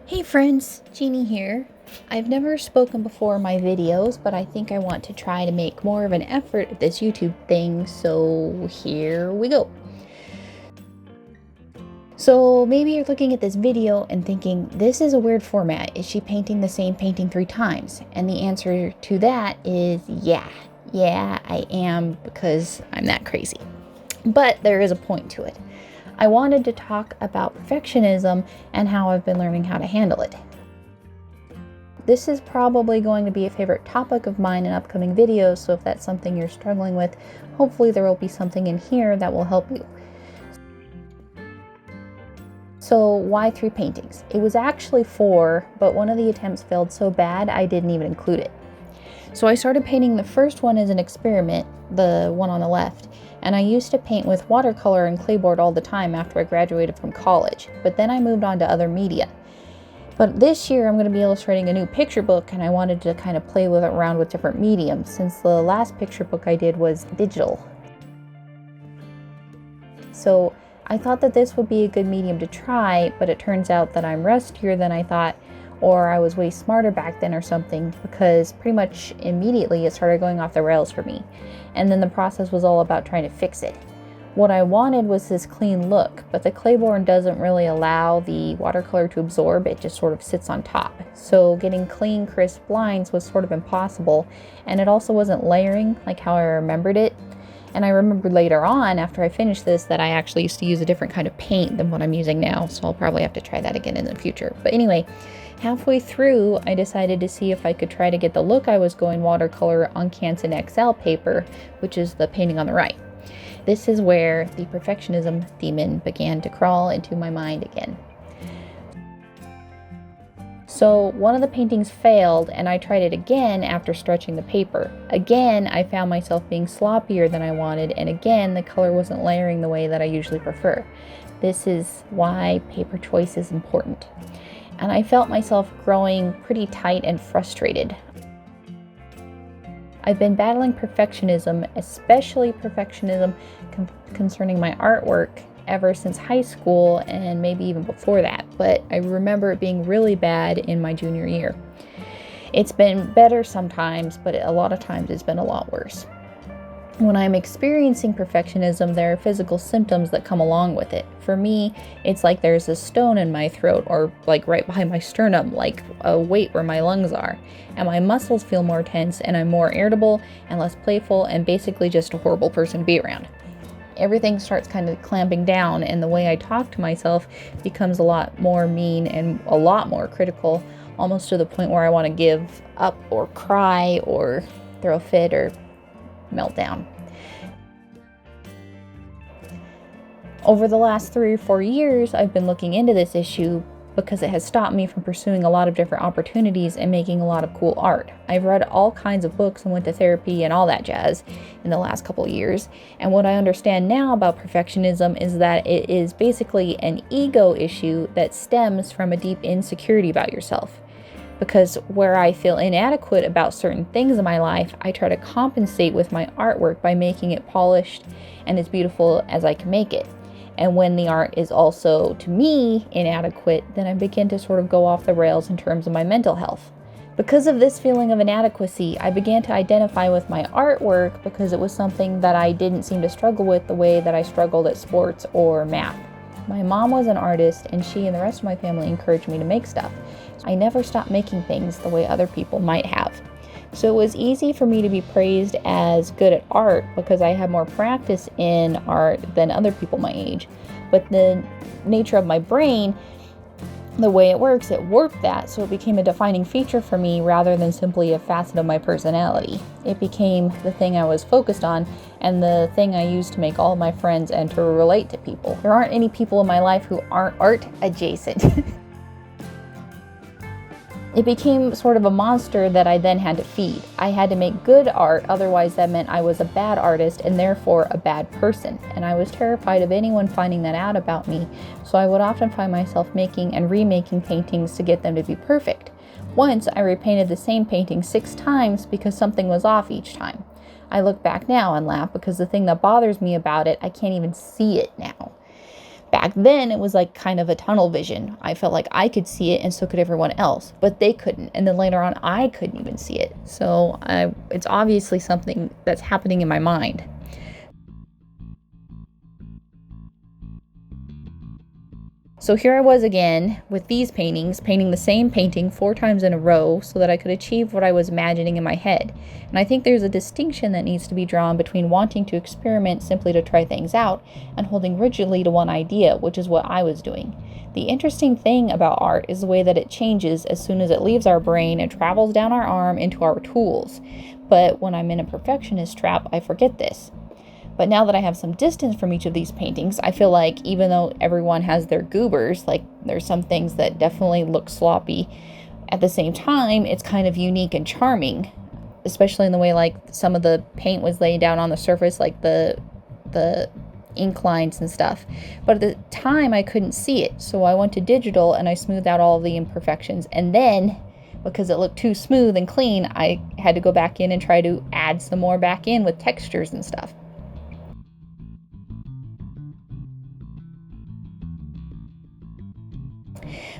Hey friends, Jeannie here. I've never spoken before in my videos, but I think I want to try to make more of an effort at this YouTube thing, so here we go. So maybe you're looking at this video and thinking, this is a weird format. Is she painting the same painting 3 times? And the answer to that is yeah. Yeah, I am, because I'm that crazy. But there is a point to it. I wanted to talk about perfectionism and how I've been learning how to handle it. This is probably going to be a favorite topic of mine in upcoming videos, so if that's something you're struggling with, hopefully there will be something in here that will help you. So why 3 paintings? It was actually 4, but one of the attempts failed so bad I didn't even include it. So I started painting the first one as an experiment, the one on the left, and I used to paint with watercolor and clayboard all the time after I graduated from college, but then I moved on to other media. But this year I'm going to be illustrating a new picture book, and I wanted to kind of play around with different mediums since the last picture book I did was digital. So I thought that this would be a good medium to try, but it turns out that I'm rustier than I thought, or I was way smarter back then or something, because pretty much immediately it started going off the rails for me. And then the process was all about trying to fix it. What I wanted was this clean look, but the clayboard doesn't really allow the watercolor to absorb, it just sort of sits on top. So getting clean, crisp lines was sort of impossible, and it also wasn't layering like how I remembered it. And I remembered later on, after I finished this, that I actually used to use a different kind of paint than what I'm using now, so I'll probably have to try that again in the future. But anyway, halfway through, I decided to see if I could try to get the look I was going watercolor on Canson XL paper, which is the painting on the right. This is where the perfectionism demon began to crawl into my mind again. So one of the paintings failed, and I tried it again after stretching the paper. Again, I found myself being sloppier than I wanted, and again, the color wasn't layering the way that I usually prefer. This is why paper choice is important. And I felt myself growing pretty tight and frustrated. I've been battling perfectionism, especially perfectionism concerning my artwork, ever since high school and maybe even before that, but I remember it being really bad in my junior year. It's been better sometimes, but a lot of times it's been a lot worse. When I'm experiencing perfectionism, there are physical symptoms that come along with it. For me, it's like there's a stone in my throat, or like right behind my sternum, like a weight where my lungs are. And my muscles feel more tense, and I'm more irritable and less playful, and basically just a horrible person to be around. Everything starts kind of clamping down, and the way I talk to myself becomes a lot more mean and a lot more critical, almost to the point where I want to give up or cry or throw a fit or meltdown. Over the last 3 or 4 years, I've been looking into this issue because it has stopped me from pursuing a lot of different opportunities and making a lot of cool art. I've read all kinds of books and went to therapy and all that jazz in the last couple of years. And what I understand now about perfectionism is that it is basically an ego issue that stems from a deep insecurity about yourself. Because where I feel inadequate about certain things in my life, I try to compensate with my artwork by making it polished and as beautiful as I can make it. And when the art is also, to me, inadequate, then I begin to sort of go off the rails in terms of my mental health. Because of this feeling of inadequacy, I began to identify with my artwork because it was something that I didn't seem to struggle with the way that I struggled at sports or math. My mom was an artist, and she and the rest of my family encouraged me to make stuff. I never stopped making things the way other people might have. So it was easy for me to be praised as good at art because I had more practice in art than other people my age. But the nature of my brain, the way it works, it warped that, so it became a defining feature for me rather than simply a facet of my personality. It became the thing I was focused on and the thing I used to make all of my friends and to relate to people. There aren't any people in my life who aren't art adjacent. It became sort of a monster that I then had to feed. I had to make good art, otherwise that meant I was a bad artist and therefore a bad person. And I was terrified of anyone finding that out about me, so I would often find myself making and remaking paintings to get them to be perfect. Once I repainted the same painting 6 times because something was off each time. I look back now and laugh because the thing that bothers me about it, I can't even see it now. Back then, it was like kind of a tunnel vision. I felt like I could see it and so could everyone else, but they couldn't. And then later on, I couldn't even see it. So it's obviously something that's happening in my mind. So here I was again with these paintings, painting the same painting 4 times in a row so that I could achieve what I was imagining in my head. And I think there's a distinction that needs to be drawn between wanting to experiment simply to try things out and holding rigidly to one idea, which is what I was doing. The interesting thing about art is the way that it changes as soon as it leaves our brain and travels down our arm into our tools. But when I'm in a perfectionist trap, I forget this. But now that I have some distance from each of these paintings, I feel like even though everyone has their goobers, like there's some things that definitely look sloppy, at the same time, it's kind of unique and charming, especially in the way like some of the paint was laid down on the surface, like the ink lines and stuff. But at the time, I couldn't see it. So I went to digital and I smoothed out all of the imperfections. And then, because it looked too smooth and clean, I had to go back in and try to add some more back in with textures and stuff.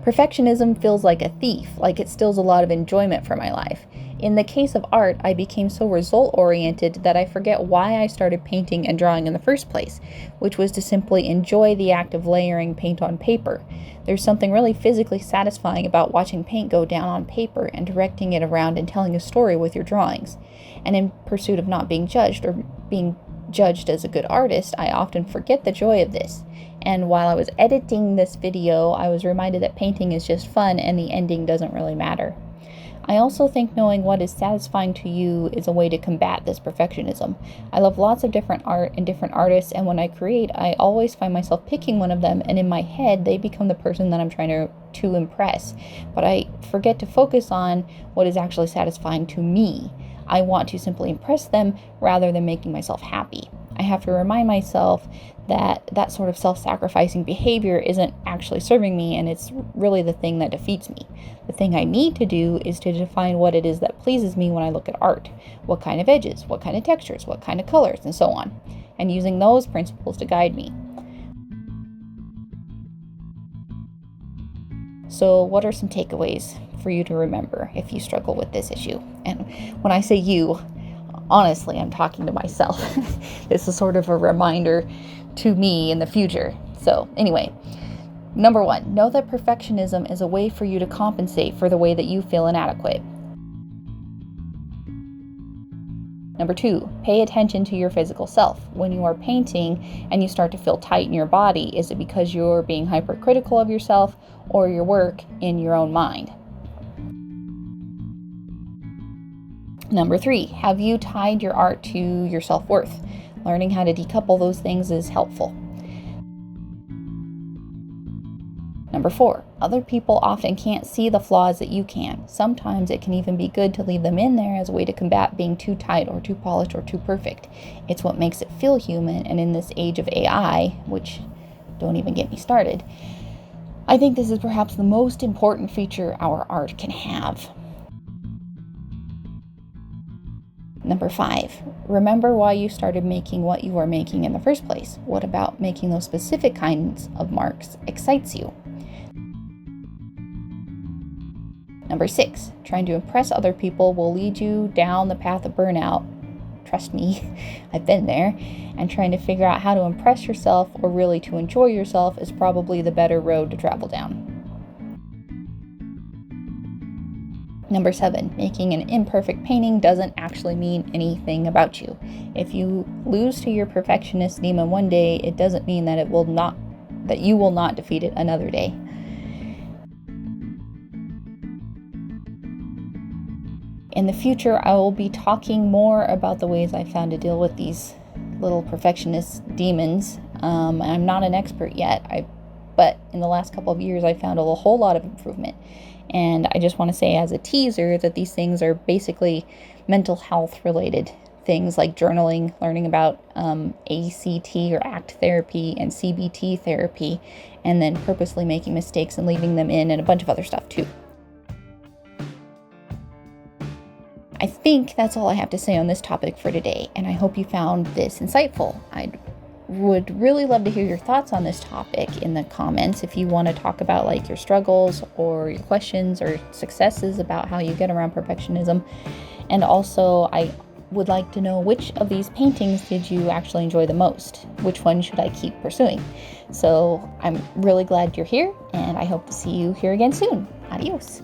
Perfectionism feels like a thief, like it steals a lot of enjoyment from my life. In the case of art, I became so result-oriented that I forget why I started painting and drawing in the first place, which was to simply enjoy the act of layering paint on paper. There's something really physically satisfying about watching paint go down on paper and directing it around and telling a story with your drawings. And in pursuit of not being judged or being judged as a good artist, I often forget the joy of this. And while I was editing this video, I was reminded that painting is just fun and the ending doesn't really matter. I also think knowing what is satisfying to you is a way to combat this perfectionism. I love lots of different art and different artists, and when I create, I always find myself picking one of them, and in my head, they become the person that I'm trying to impress. But I forget to focus on what is actually satisfying to me. I want to simply impress them rather than making myself happy. I have to remind myself that that sort of self-sacrificing behavior isn't actually serving me, and it's really the thing that defeats me. The thing I need to do is to define what it is that pleases me when I look at art. What kind of edges, what kind of textures, what kind of colors, and so on. And using those principles to guide me. So what are some takeaways for you to remember if you struggle with this issue? And when I say you, honestly, I'm talking to myself. This is sort of a reminder to me in the future. So anyway, number 1, know that perfectionism is a way for you to compensate for the way that you feel inadequate. Number 2, pay attention to your physical self. When you are painting and you start to feel tight in your body, is it because you're being hypercritical of yourself or your work in your own mind? Number 3, have you tied your art to your self-worth? Learning how to decouple those things is helpful. Number 4, other people often can't see the flaws that you can. Sometimes it can even be good to leave them in there as a way to combat being too tight or too polished or too perfect. It's what makes it feel human, and in this age of AI, which don't even get me started, I think this is perhaps the most important feature our art can have. Number 5, remember why you started making what you are making in the first place. What about making those specific kinds of marks excites you? Number 6, trying to impress other people will lead you down the path of burnout. Trust me, I've been there. And trying to figure out how to impress yourself or really to enjoy yourself is probably the better road to travel down. Number 7, making an imperfect painting doesn't actually mean anything about you. If you lose to your perfectionist demon one day, it doesn't mean that you will not defeat it another day. In the future, I will be talking more about the ways I found to deal with these little perfectionist demons. I'm not an expert yet, but in the last couple of years, I found a whole lot of improvement. And I just want to say as a teaser that these things are basically mental health related things like journaling, learning about ACT or ACT therapy and CBT therapy, and then purposely making mistakes and leaving them in, and a bunch of other stuff too. I think that's all I have to say on this topic for today, and I hope you found this insightful. I'd would really love to hear your thoughts on this topic in the comments. If you want to talk about like your struggles or your questions or successes about how you get around perfectionism. And also, I would like to know, which of these paintings did you actually enjoy the most? Which one should I keep pursuing? So I'm really glad you're here, and I hope to see you here again soon. Adios.